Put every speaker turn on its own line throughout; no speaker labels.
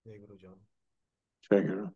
Jai Guru John.
Jai Guru.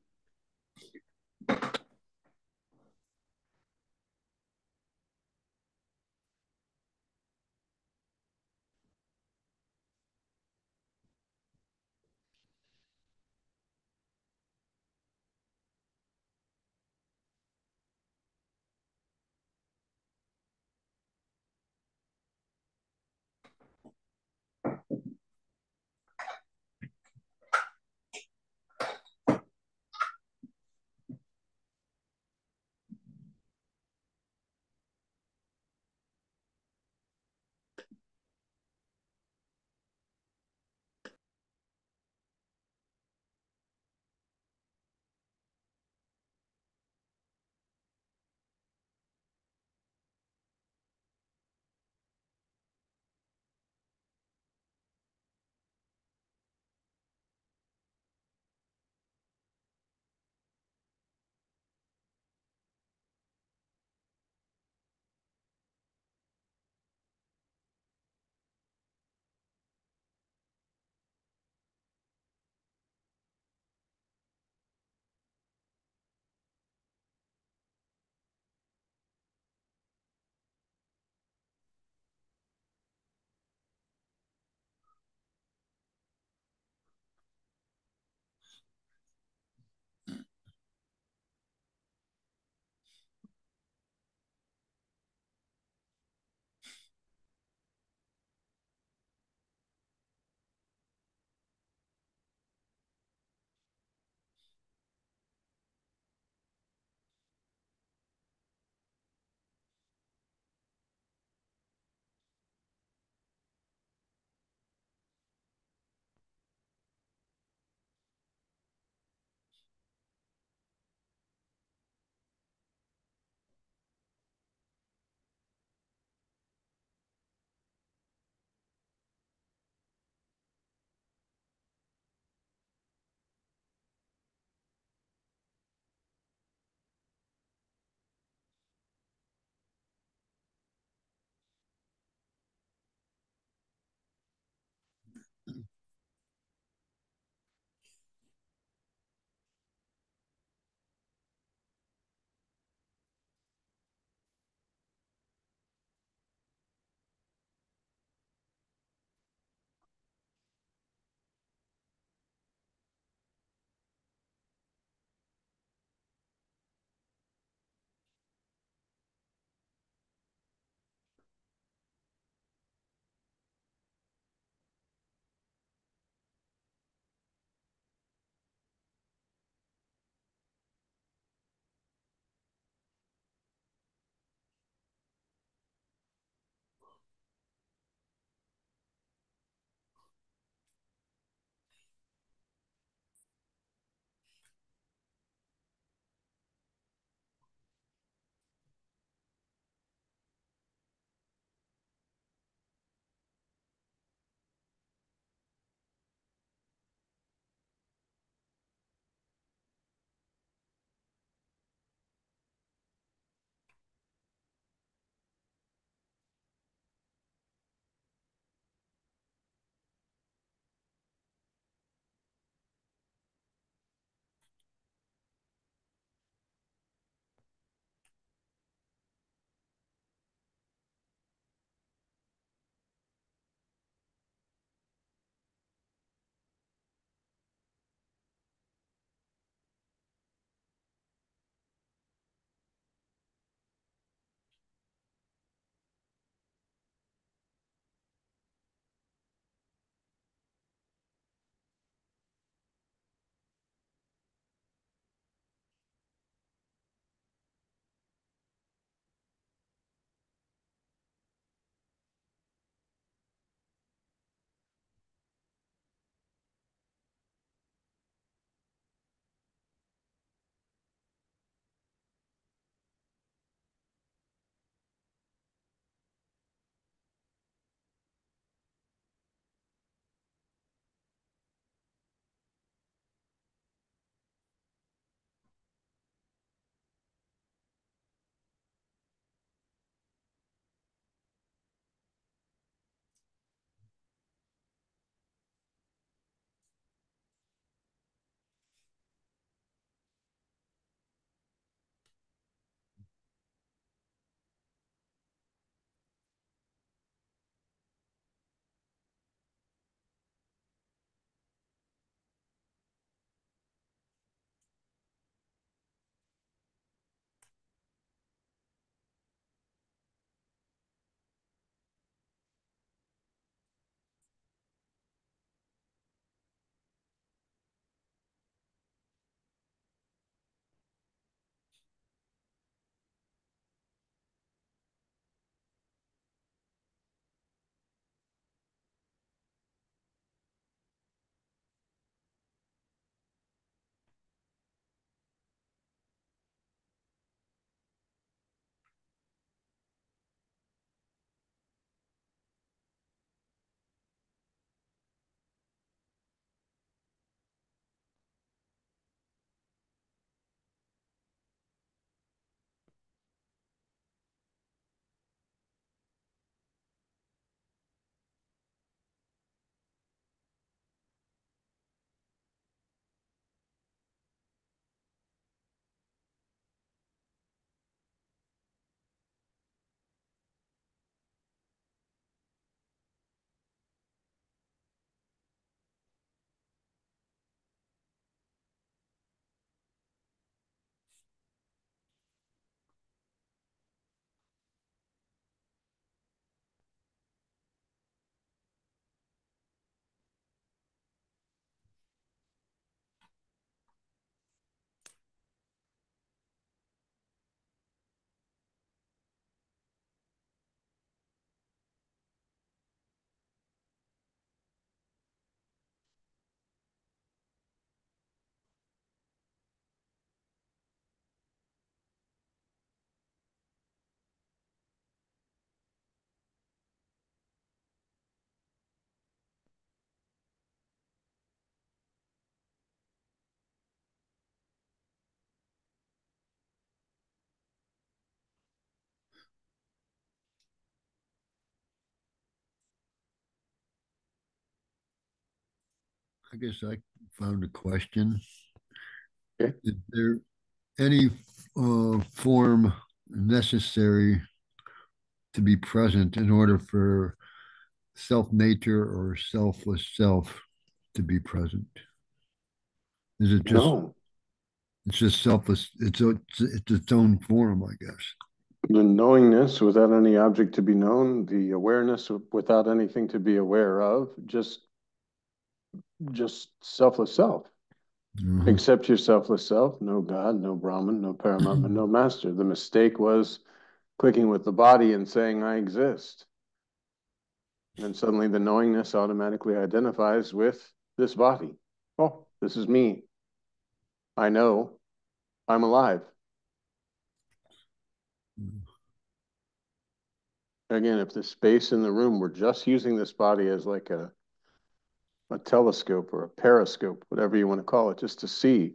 I guess I found a question.
Okay.
Is there any form necessary to be present in order for self nature or selfless self to be present? Is it just
No,
it's just selfless? It's its own form, I guess.
the knowingness without any object to be known, the awareness without anything to be aware of, just selfless self.
Mhm.
Accept your selfless self, no God, no Brahman, no Paramatma, no master. The mistake was clicking with the body and saying, I exist. And suddenly the knowingness automatically identifies with this body. Oh, this is me. I know I'm alive. Again, if the space in the room were just using this body as like a telescope or a periscope, whatever you want to call it, just to see,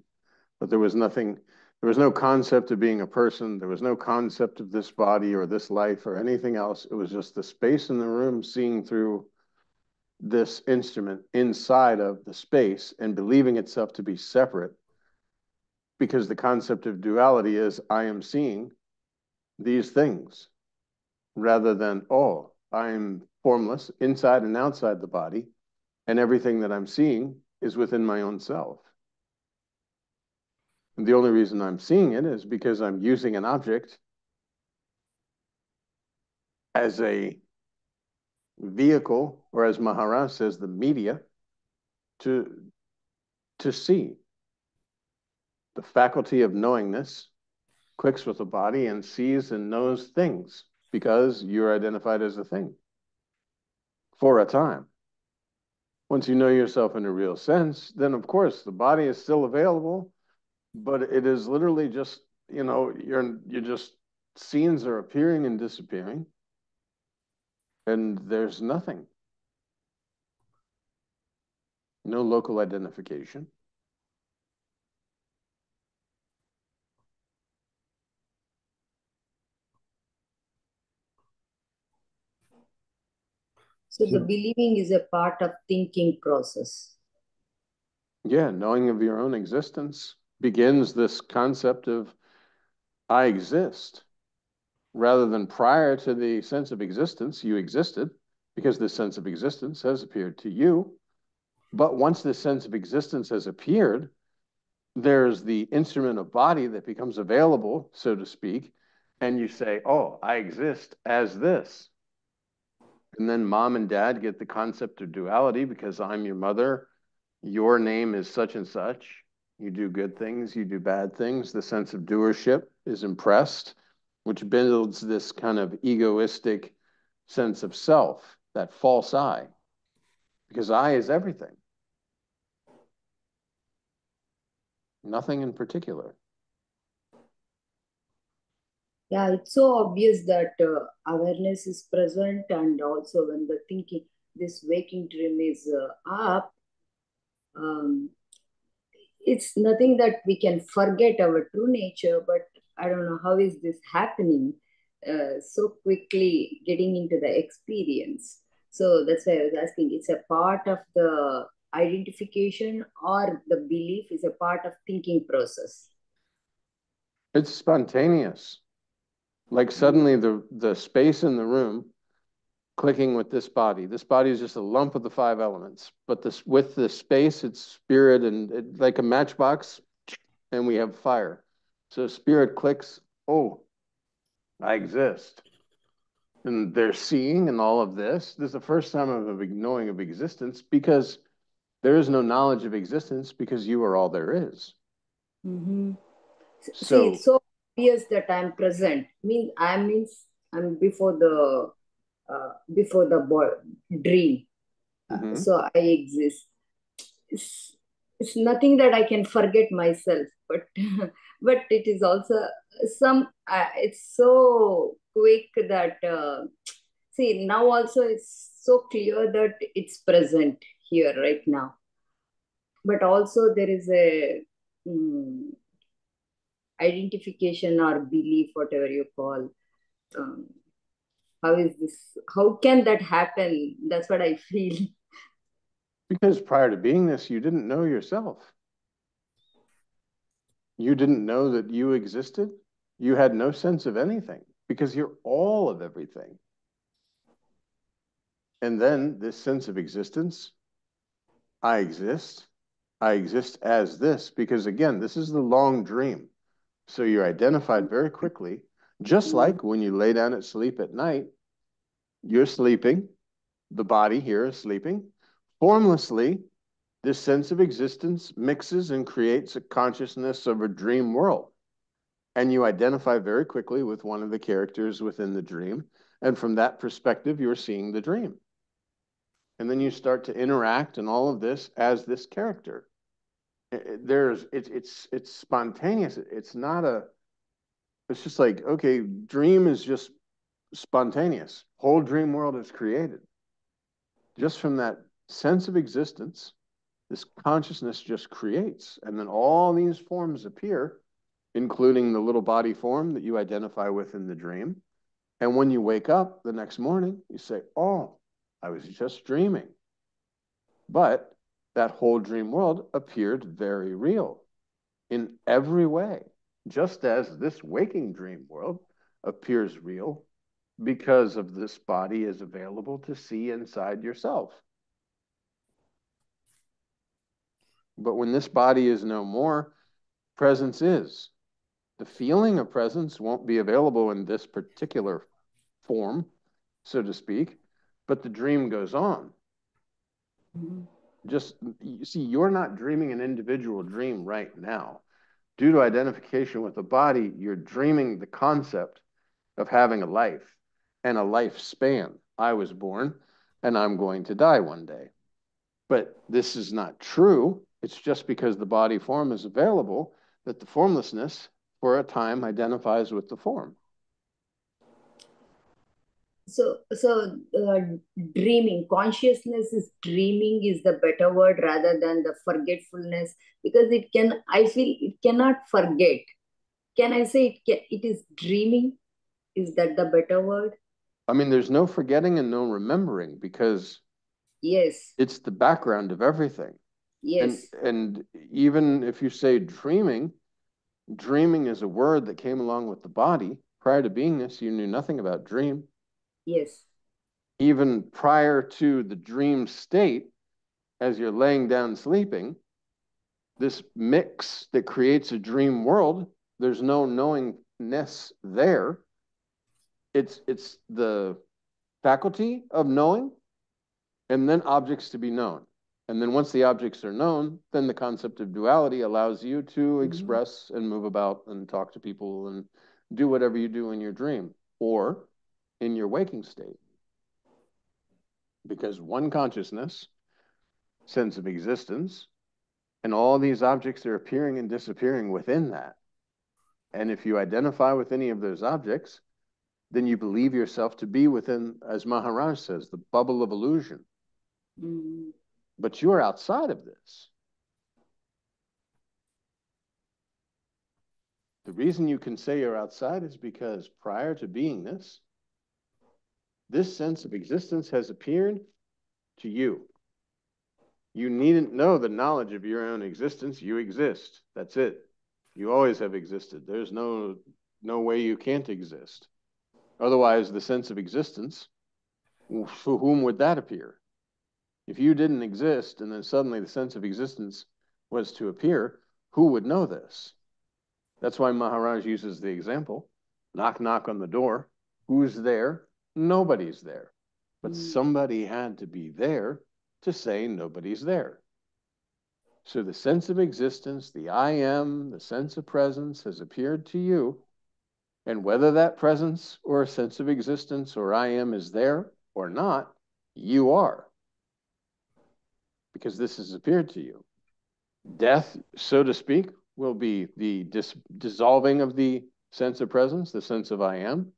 but there was nothing, there was no concept of being a person, there was no concept of this body or this life or anything else. It was just the space in the room seeing through this instrument inside of the space and believing itself to be separate, because the concept of duality is I am seeing these things rather than, oh, I'm formless inside and outside the body, and everything that I'm seeing is within my own self. And the only reason I'm seeing it is because I'm using an object as a vehicle, or as Maharaj says, the media to see. The faculty of knowingness clicks with the body and sees and knows things because you're identified as a thing for a time. Once you know yourself in a real sense, then of course the body is still available, but it is literally just, you're just, scenes are appearing and disappearing, and there's nothing, no local identification.
So the
So,
believing is a part of thinking process.
Yeah, knowing of your own existence begins this concept of I exist, rather than prior to the sense of existence, you existed because this sense of existence has appeared to you. But once this sense of existence has appeared, there's the instrument of body that becomes available, so to speak, and you say, oh, I exist as this. And then mom and dad get the concept of duality because I'm your mother, your name is such and such. You do good things, you do bad things. The sense of doership is impressed, which builds this kind of egoistic sense of self, that false I, because I is everything, nothing in particular.
Yeah, it's so obvious that awareness is present, and also when the thinking, this waking dream is up, um, it's nothing that we can forget our true nature, but I don't know how is this happening so quickly getting into the experience. So that's why I was asking, it's a part of the identification or the belief is a part of thinking process?
It's spontaneous. Like suddenly the space in the room clicking with this body. This body is just a lump of the five elements, but this with the space, it's spirit and like a matchbox, and we have fire. So spirit clicks, oh, I exist. And they're seeing and all of this. This is the first time of a knowing of existence, because there is no knowledge of existence because you are all there is.
Mm-hmm. See,
So
it's so obvious that I'm present. Means I'm before the dream.
mhm.
So I exist. It's, it's nothing that I can forget myself, but but it is also some. It's so quick that see now also it's so clear that it's present here right now. But also there is a mm, identification or belief, whatever you call. Um, how is this? How can that happen? That's what I feel.
Because prior to being this, you didn't know yourself. You didn't know that you existed. You had no sense of anything because you're all of everything. And then this sense of existence, I exist. I exist as this because, again, this is the long dream. So you're identified very quickly, just like when you lay down at sleep at night, you're sleeping, the body here is sleeping. Formlessly, this sense of existence mixes and creates a consciousness of a dream world. And you identify very quickly with one of the characters within the dream. And from that perspective, you're seeing the dream. And then you start to interact and all of this as this character. It's spontaneous. It's not a, it's just like, okay, dream is just spontaneous. Whole dream world is created. Just from that sense of existence, this consciousness just creates. And then all these forms appear, including the little body form that you identify with in the dream. And when you wake up the next morning, you say, oh, I was just dreaming. But that whole dream world appeared very real in every way, just as this waking dream world appears real because of this body is available to see inside yourself. But when this body is no more, presence is. The feeling of presence won't be available in this particular form, so to speak, but the dream goes on. Just, you see, you're not dreaming an individual dream right now. Due to identification with the body, you're dreaming the concept of having a life and a lifespan. I was born and I'm going to die one day. But this is not true. It's just because the body form is available that the formlessness for a time identifies with the form.
So dreaming, consciousness is dreaming is the better word rather than the forgetfulness, because it can, I feel it cannot forget. Can I say it is dreaming? Is that the better word?
I mean, there's no forgetting and no remembering because
yes,
it's the background of everything.
Yes.
And even if you say dreaming, dreaming is a word that came along with the body. Prior to being this, you knew nothing about dream.
Yes.
Even prior to the dream state, as you're laying down sleeping, this mix that creates a dream world, there's no knowingness there. It's the faculty of knowing and then objects to be known. And then once the objects are known, then the concept of duality allows you to express and move about and talk to people and do whatever you do in your dream or in your waking state. Because one consciousness, sense of existence, and all these objects are appearing and disappearing within that. And if you identify with any of those objects, then you believe yourself to be within, as Maharaj says, the bubble of illusion. But you are outside of this. The reason you can say you're outside is because prior to being this sense of existence has appeared to you. You needn't know the knowledge of your own existence. You exist. That's it. You always have existed. There's no way you can't exist. Otherwise, the sense of existence, for whom would that appear? If you didn't exist and then suddenly the sense of existence was to appear, who would know this? That's why Maharaj uses the example, knock, knock on the door. Who's there? Nobody's there. But somebody had to be there to say nobody's there. So the sense of existence, the I am, the sense of presence has appeared to you. And whether that presence or a sense of existence or I am is there or not, you are. Because this has appeared to you. Death, so to speak, will be the dissolving of the sense of presence, the sense of I am.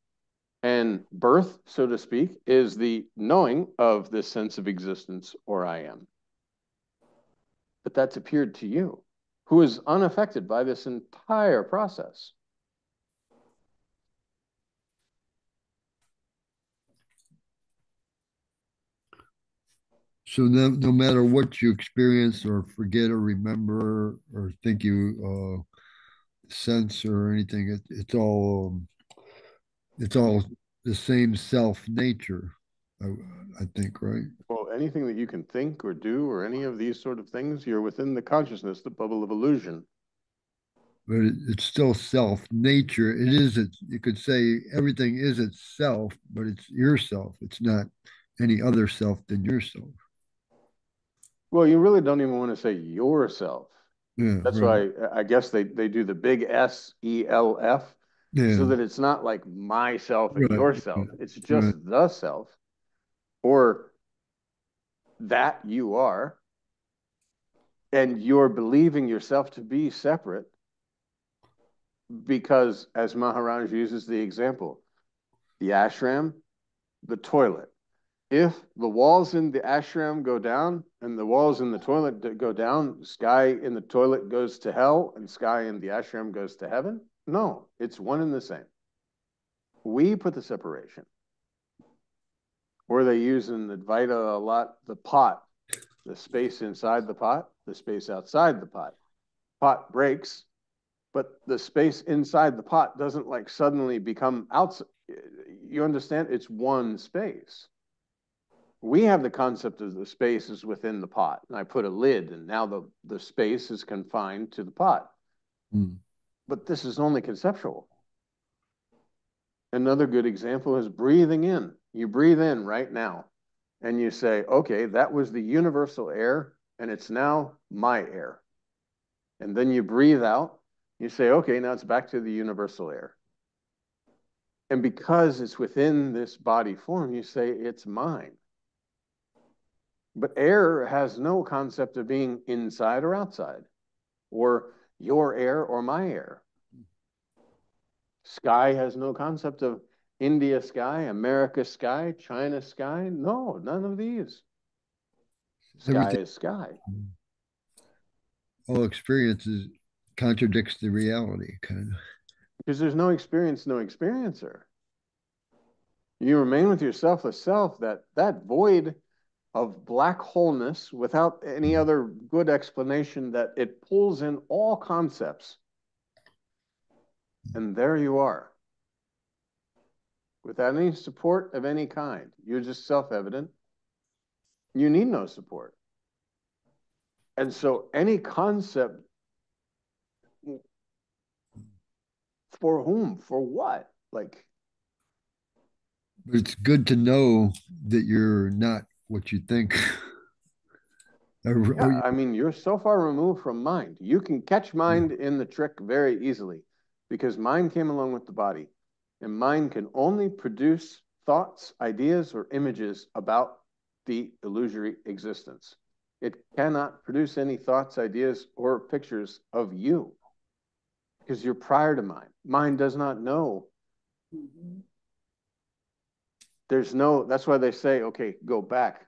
And birth, so to speak, is the knowing of this sense of existence or I am. But that's appeared to you, who is unaffected by this entire process.
So no matter what you experience or forget or remember or think you sense or anything, it's all the same self nature. I, I think, right?
Well, anything that you can think or do or any of these sort of things, you're within the consciousness, the bubble of illusion.
But it's still self nature. It is. You could say everything is itself, but it's yourself. It's not any other self than yourself.
Well, you really don't even want to say yourself.
Yeah,
That's
right.
why I guess they do the big SELF so
Yeah,
that it's not like myself and
right,
yourself. It's
right.
just the self or that you are. And you're believing yourself to be separate because, as Maharaj uses the example, the ashram, the toilet. If the walls in the ashram go down and the walls in the toilet go down, sky in the toilet goes to hell and sky in the ashram goes to heaven? No, it's one and the same. We put the separation. Or they use in Advaita a lot the pot, the space inside the pot, the space outside the pot. Pot breaks, but the space inside the pot doesn't like suddenly become outside. You understand? It's one space. We have the concept of the space is within the pot, and I put a lid, and now the space is confined to the pot.
Mm.
But this is only conceptual. Another good example is breathing in. You breathe in right now, and you say, okay, that was the universal air, and it's now my air. And then you breathe out, you say, okay, now it's back to the universal air. And because it's within this body form, you say, it's mine. But air has no concept of being inside or outside, or your air or my air. Sky has no concept of India sky, America sky, China sky. No, none of these. Sky
Everything,
is sky.
all experiences contradicts the reality, kind of.
Because there's no experience, no experiencer. You remain with your selfless self, that void of black wholeness without any other good explanation that it pulls in all concepts. And there you are. Without any support of any kind. You're just self-evident. You need no support. And so any concept, for whom? For what? Like,
But it's good to know that you're not what you think.
yeah, I mean, you're so far removed from mind. You can catch mind in the trick very easily because mind came along with the body. And mind can only produce thoughts, ideas, or images about the illusory existence. It cannot produce any thoughts, ideas, or pictures of you because you're prior to mind. Mind does not know.
Mhm.
There's no, that's why they say, okay, go back,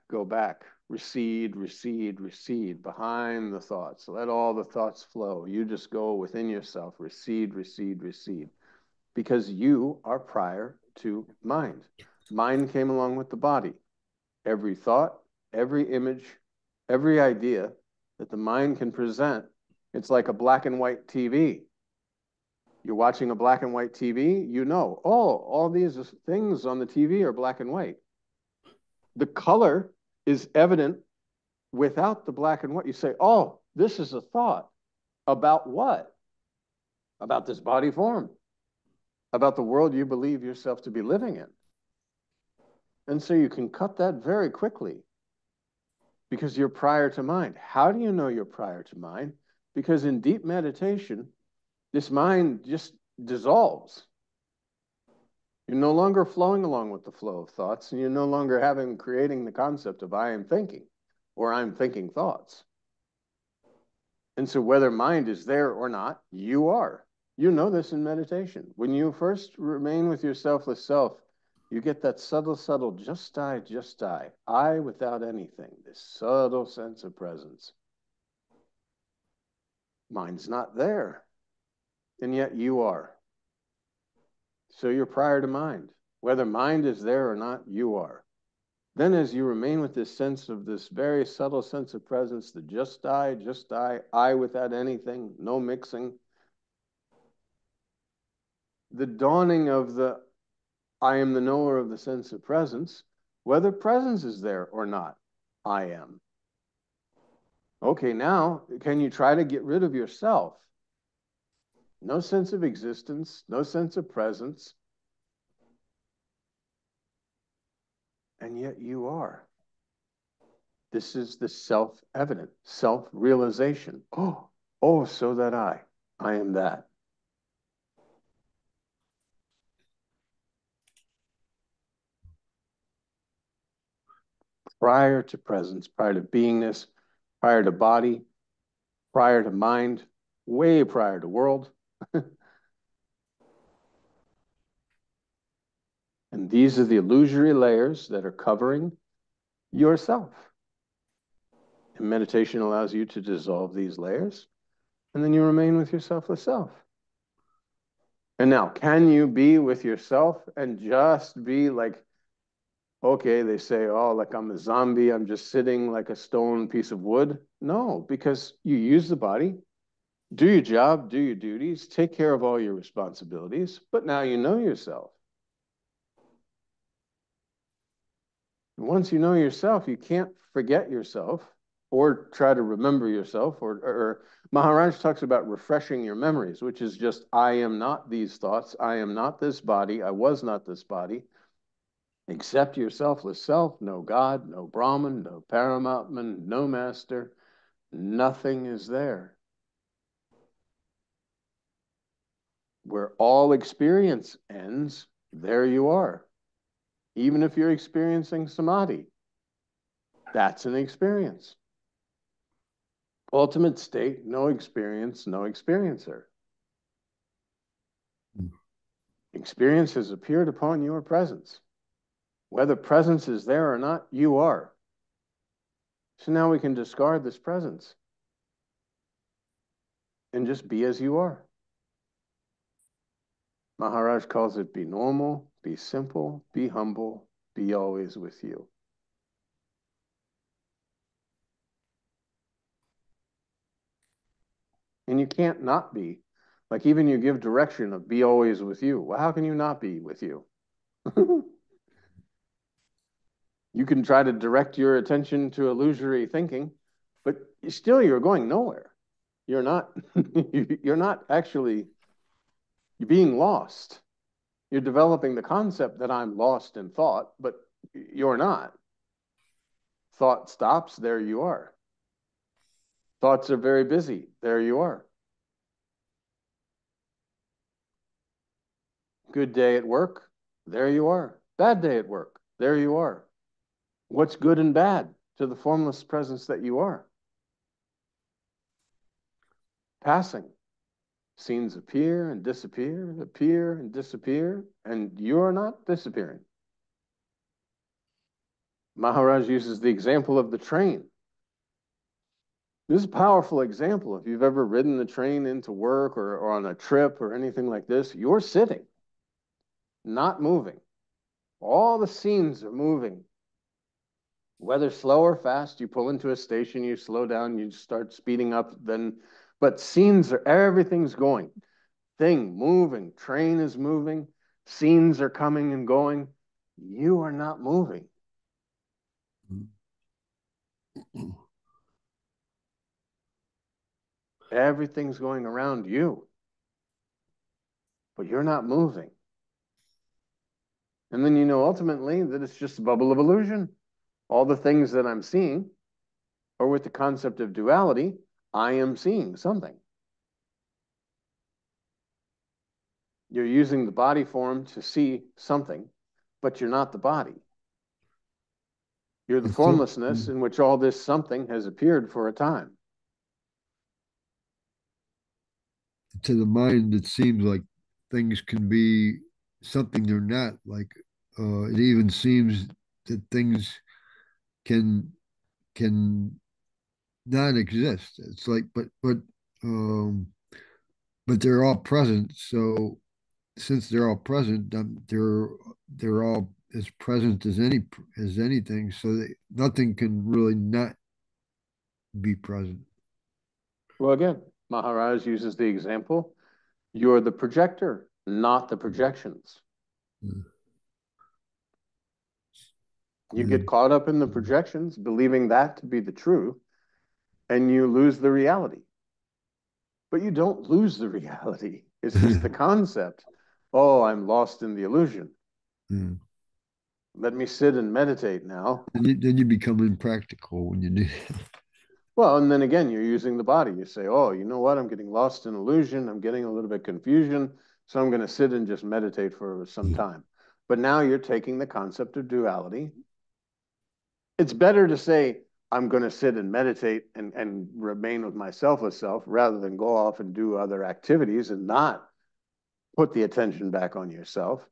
recede, recede, recede behind the thoughts. Let all the thoughts flow. You just go within yourself, recede, recede, recede, because you are prior to mind. Mind came along with the body. Every thought, every image, every idea that the mind can present, it's like a black and white TV. You're watching a black and white TV, you know, oh, all these things on the TV are black and white. The color is evident without the black and white. You say, oh, this is a thought. About what? About this body form, about the world you believe yourself to be living in. And so you can cut that very quickly because you're prior to mind. How do you know you're prior to mind? Because in deep meditation, this mind just dissolves. You're no longer flowing along with the flow of thoughts, and you're no longer creating the concept of I am thinking or I'm thinking thoughts. And so whether mind is there or not, you are. You know this in meditation. When you first remain with your selfless self, you get that subtle, just I. I without anything, this subtle sense of presence. Mind's not there, and yet you are. So you're prior to mind. Whether mind is there or not, you are. Then as you remain with this sense of this very subtle sense of presence, the just I without anything, no mixing, the dawning of the I am the knower of the sense of presence, whether presence is there or not, I am. Okay, now, can you try to get rid of yourself? No sense of existence, no sense of presence, and yet you are. This is the self-evident, self-realization. Oh, so that I am that. Prior to presence, prior to beingness, prior to body, prior to mind, way prior to world. And these are the illusory layers that are covering yourself. And meditation allows you to dissolve these layers, and then you remain with your selfless self. And now, can you be with yourself and just be like, okay, they say, oh, like I'm a zombie, I'm just sitting like a stone piece of wood? No, because you use the body, do your job, do your duties, take care of all your responsibilities, but now you know yourself. And once you know yourself, you can't forget yourself or try to remember yourself, or Maharaj talks about refreshing your memories, which is just, I am not these thoughts, I am not this body, I was not this body. Accept your selfless self, no God, no Brahman, no Paramatman, no master, nothing is there. Where all experience ends, there you are. Even if you're experiencing samadhi, that's an experience. Ultimate state, no experience, no experiencer. Experience has appeared upon your presence. Whether presence is there or not, you are. So now we can discard this presence and just be as you are. Maharaj calls it be normal, be simple, be humble, be always with you. And you can't not be. Like even you give direction of be always with you. Well, how can you not be with you? You can try to direct your attention to illusory thinking, but still you're going nowhere. You're not, you're not actually, you're being lost. You're developing the concept that I'm lost in thought, but you're not. Thought stops, there you are. Thoughts are very busy, there you are. Good day at work, there you are. Bad day at work, there you are. What's good and bad to the formless presence that you are? Passing. Scenes appear and disappear, and you're not disappearing. Maharaj uses the example of the train. This is a powerful example. If you've ever ridden the train into work or on a trip or anything like this, you're sitting, not moving. All the scenes are moving. Whether slow or fast, you pull into a station, you slow down, you start speeding up, but scenes are, everything's going. Thing moving, train is moving, scenes are coming and going. You are not moving. Everything's going around you, but you're not moving. And then you know ultimately that it's just a bubble of illusion. All the things that I'm seeing, or with the concept of duality, I am seeing something. You're using the body form to see something, but you're not the body. You're the formlessness in which all this something has appeared for a time.
To the mind, it seems like things can be something they're not. Like it even seems that things can not exist. It's like, but they're all present. So since they're all present, they're all as present as anything, so that nothing can really not be present.
Well, again, Maharaj uses the example, you're the projector, not the projections.
Mm.
You get caught up in the projections, believing that to be the truth, and you lose the reality. But you don't lose the reality. It's just the concept. Oh, I'm lost in the illusion.
Mm.
Let me sit and meditate now.
Then you become impractical when you do.
Well, and then again, you're using the body. You say, oh, you know what? I'm getting lost in illusion. I'm getting a little bit confusion. So I'm going to sit and just meditate for some time. But now you're taking the concept of duality. It's better to say, I'm going to sit and meditate and remain with my selfless self rather than go off and do other activities and not put the attention back on yourself.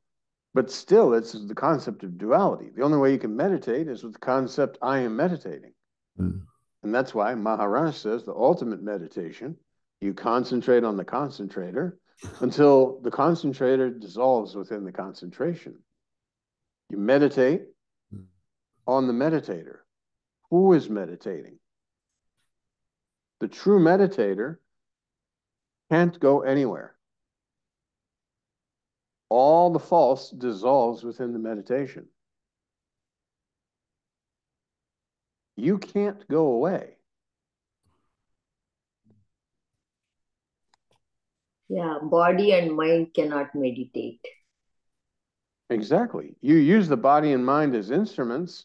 But still, it's the concept of duality. The only way you can meditate is with the concept, I am meditating.
Mm.
And that's why Maharaj says the ultimate meditation, you concentrate on the concentrator until the concentrator dissolves within the concentration. You meditate on the meditator. Who is meditating? The true meditator can't go anywhere. All the false dissolves within the meditation. You can't go away.
Yeah, body and mind cannot meditate.
Exactly. You use the body and mind as instruments,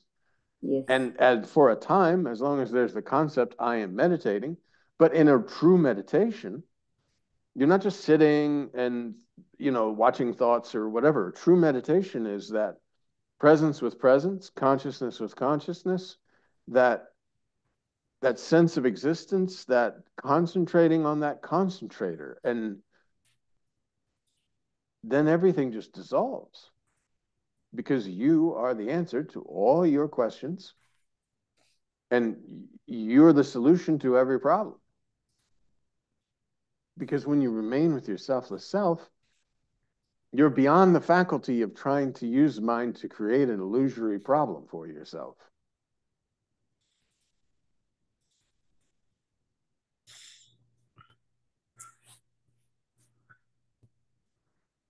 Yes.
and for a time, as long as there's the concept, I am meditating. But in a true meditation, you're not just sitting and watching thoughts or whatever. True meditation is that presence with presence, consciousness with consciousness, that sense of existence, that concentrating on that concentrator, and then everything just dissolves because you are the answer to all your questions and you're the solution to every problem. Because when you remain with your selfless self, you're beyond the faculty of trying to use mind to create an illusory problem for yourself.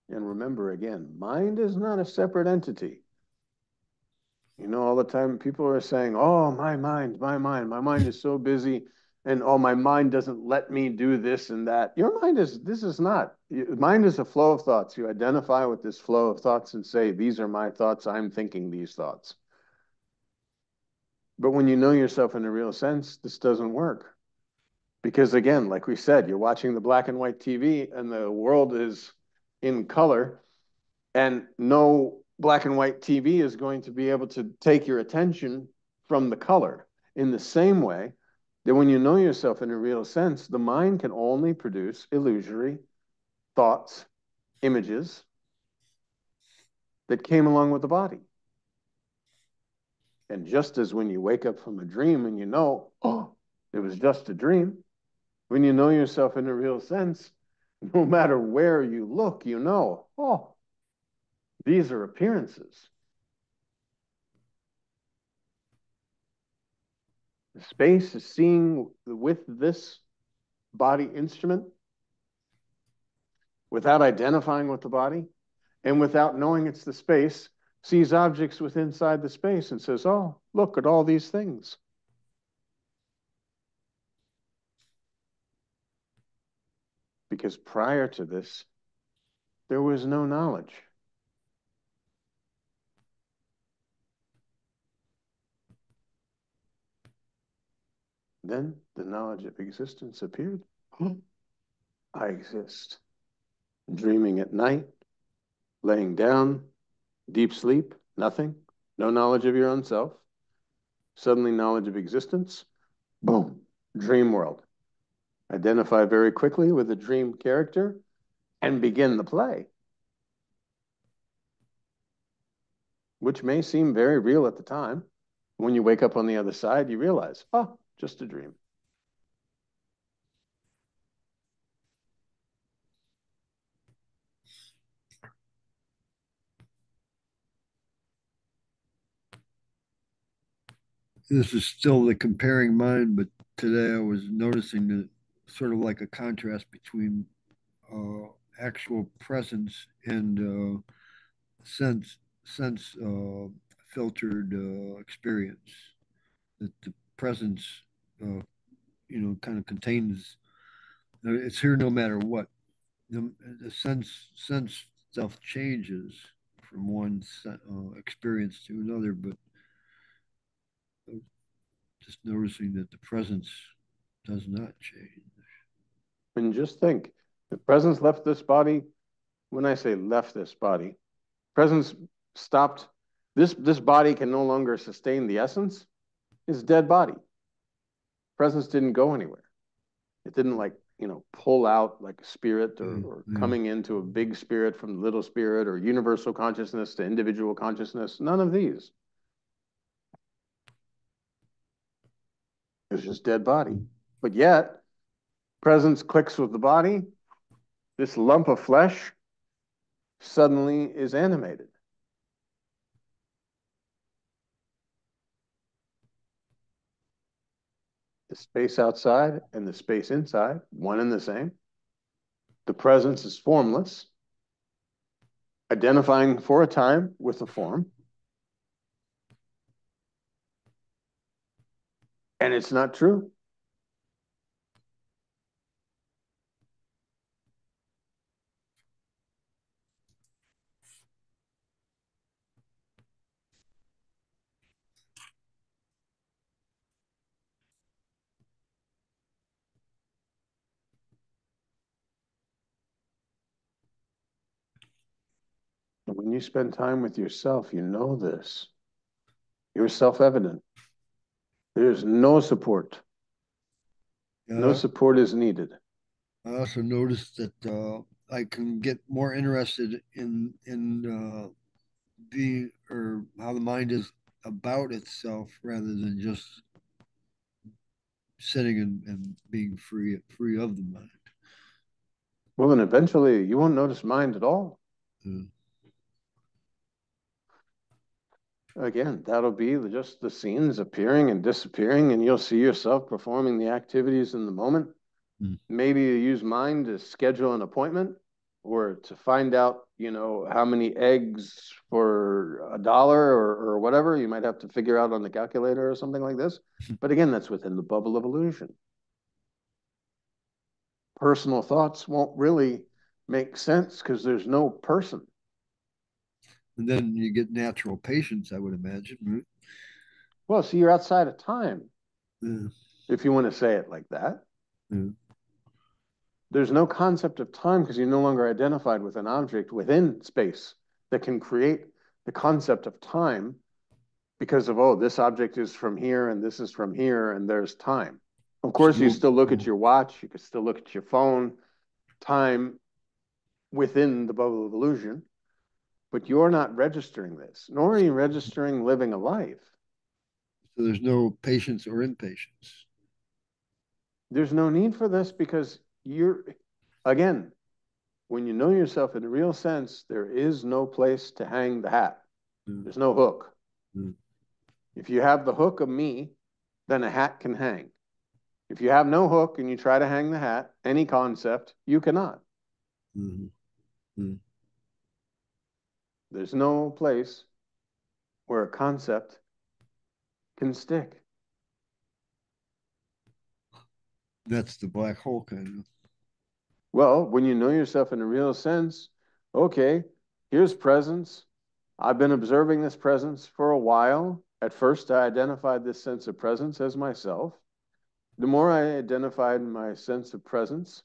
And remember again, mind is not a separate entity. All the time people are saying, oh, my mind is so busy, and oh, my mind doesn't let me do this and that. Your mind mind is a flow of thoughts. You identify with this flow of thoughts and say, these are my thoughts, I'm thinking these thoughts. But when you know yourself in a real sense, this doesn't work. Because again, like we said, you're watching the black and white TV and the world is in color, and no black and white TV is going to be able to take your attention from the color. In the same way that when you know yourself in a real sense, the mind can only produce illusory thoughts, images that came along with the body. And just as when you wake up from a dream and oh, it was just a dream, when you know yourself in a real sense, no matter where you look, oh, these are appearances. The space is seeing with this body instrument without identifying with the body and without knowing it's the space, sees objects within inside the space and says, oh, look at all these things. Because prior to this, there was no knowledge. Then the knowledge of existence appeared. I exist. Dreaming at night, laying down, deep sleep, nothing, no knowledge of your own self. Suddenly knowledge of existence, boom, dream world. Identify very quickly with the dream character and begin the play, which may seem very real at the time. When you wake up on the other side, you realize, oh, just a dream.
this is still the comparing mind, but today I was noticing that sort of like a contrast between uh, actual presence and sense filtered experience. That the presence, uh, kind of contains. It's here no matter what. The sense stuff changes from one experience to another, but just noticing that the presence does not change.
And just think, the presence left this body. When I say left this body, presence stopped. This body can no longer sustain the essence. It's dead body. Presence didn't go anywhere. It didn't like, pull out like a spirit or
Yeah.
coming into a big spirit from little spirit or universal consciousness to individual consciousness. None of these. It's just dead body. But yet, presence clicks with the body. This lump of flesh suddenly is animated. The space outside and the space inside, one and the same. The presence is formless, identifying for a time with the form. And it's not true. And when you spend time with yourself, you know this. You're self-evident. There's no support. No support is needed.
I also noticed that I can get more interested in being or how the mind is about itself rather than just sitting and being free of the mind.
Well, then eventually you won't notice mind at all.
Yeah.
Again, that'll be just the scenes appearing and disappearing, and you'll see yourself performing the activities in the moment.
Mm.
Maybe you use mind to schedule an appointment or to find out, how many eggs for $1 or whatever. You might have to figure out on the calculator or something like this. But again, that's within the bubble of illusion. Personal thoughts won't really make sense because there's no person.
And then you get natural patience, I would imagine, right?
Well, so you're outside of time,
Yeah.
if you want to say it like that.
Yeah.
There's no concept of time because you're no longer identified with an object within space that can create the concept of time because of, oh, this object is from here and this is from here and there's time. Of course, you still look at your watch, you can still look at your phone, time within the bubble of illusion, but you're not registering this, nor are you registering living a life.
So there's no patience or impatience.
There's no need for this because again, when you know yourself in a real sense, there is no place to hang the hat. There's no hook. If you have the hook of me, then a hat can hang. If you have no hook and you try to hang the hat, any concept, you cannot. There's no place where a concept can stick.
That's the black hole kind of.
Well, when you know yourself in a real sense, okay, here's presence. I've been observing this presence for a while. At first, I identified this sense of presence as myself. The more I identified my sense of presence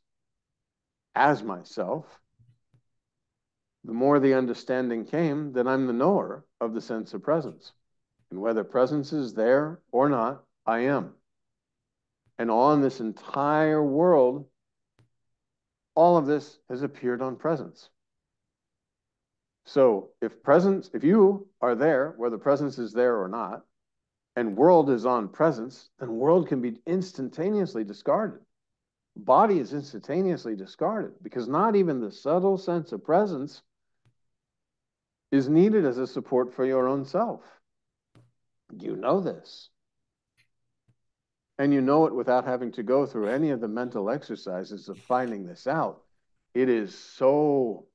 as myself, the more the understanding came that I'm the knower of the sense of presence. And whether presence is there or not, I am. And on this entire world, all of this has appeared on presence. So if you are there, whether presence is there or not, and world is on presence, then world can be instantaneously discarded. Body is instantaneously discarded because not even the subtle sense of presence is needed as a support for your own self. You know this. and you know it without having to go through any of the mental exercises of finding this out. It is so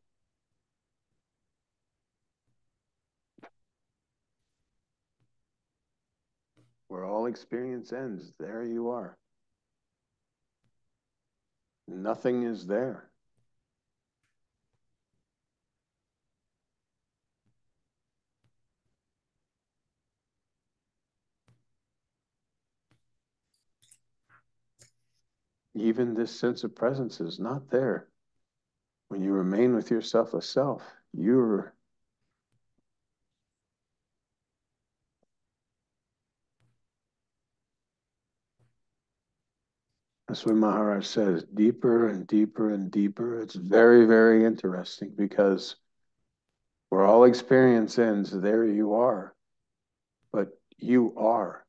where all experience ends, there you are. Nothing is there. Even this sense of presence is not there. When you remain with yourself as self, you're that's what Maharaj says, deeper and deeper and deeper. It's very, very interesting because where all experience ends, there you are. But you are.